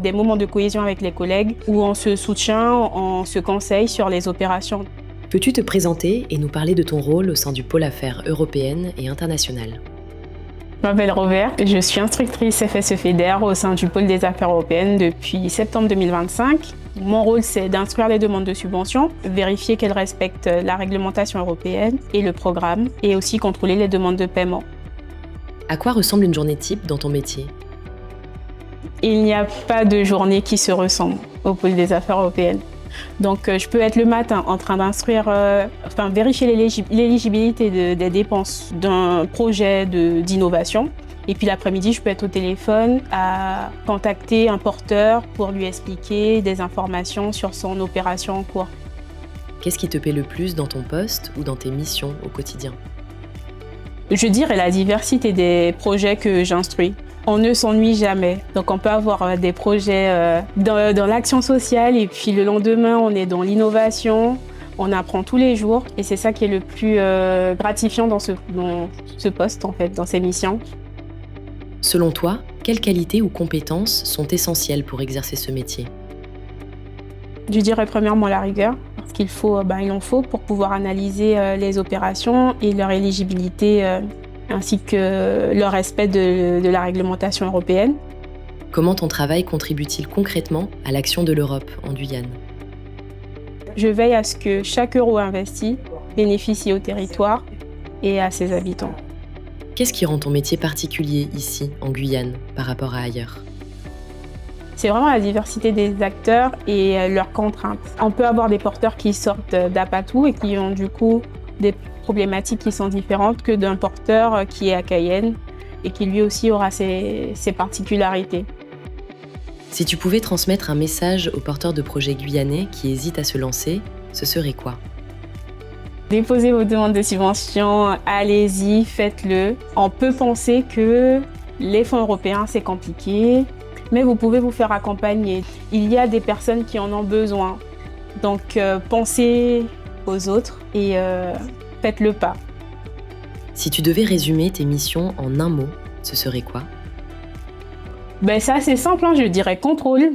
des moments de cohésion avec les collègues où on se soutient, on se conseille sur les opérations. Peux-tu te présenter et nous parler de ton rôle au sein du pôle affaires européennes et internationales ? Je m'appelle Robert, je suis instructrice FSE-FEDER au sein du pôle des affaires européennes depuis septembre 2025. Mon rôle, c'est d'instruire les demandes de subventions, vérifier qu'elles respectent la réglementation européenne et le programme, et aussi contrôler les demandes de paiement. À quoi ressemble une journée type dans ton métier ? Il n'y a pas de journée qui se ressemble au pôle des affaires européennes. Donc, je peux être le matin en train d'instruire, vérifier l'éligibilité des dépenses d'un projet d'innovation. Et puis l'après-midi, je peux être au téléphone à contacter un porteur pour lui expliquer des informations sur son opération en cours. Qu'est-ce qui te plaît le plus dans ton poste ou dans tes missions au quotidien ? Je dirais la diversité des projets que j'instruis. On ne s'ennuie jamais. Donc on peut avoir des projets dans l'action sociale et puis le lendemain, on est dans l'innovation. On apprend tous les jours et c'est ça qui est le plus gratifiant dans ce poste, en fait, dans ces missions. Selon toi, quelles qualités ou compétences sont essentielles pour exercer ce métier ? Je dirais premièrement la rigueur, parce qu'il en faut pour pouvoir analyser les opérations et leur éligibilité, ainsi que le respect de la réglementation européenne. Comment ton travail contribue-t-il concrètement à l'action de l'Europe en Guyane ? Je veille à ce que chaque euro investi bénéficie au territoire et à ses habitants. Qu'est-ce qui rend ton métier particulier ici, en Guyane, par rapport à ailleurs ? C'est vraiment la diversité des acteurs et leurs contraintes. On peut avoir des porteurs qui sortent d'Apatou et qui ont du coup des problématiques qui sont différentes que d'un porteur qui est à Cayenne et qui lui aussi aura ses particularités. Si tu pouvais transmettre un message aux porteurs de projets guyanais qui hésitent à se lancer, ce serait quoi ? Déposez vos demandes de subvention, allez-y, faites-le. On peut penser que les fonds européens, c'est compliqué, mais vous pouvez vous faire accompagner. Il y a des personnes qui en ont besoin. Donc, pensez aux autres et faites le pas. Si tu devais résumer tes missions en un mot, ce serait quoi ? Ça, c'est simple, je dirais contrôle.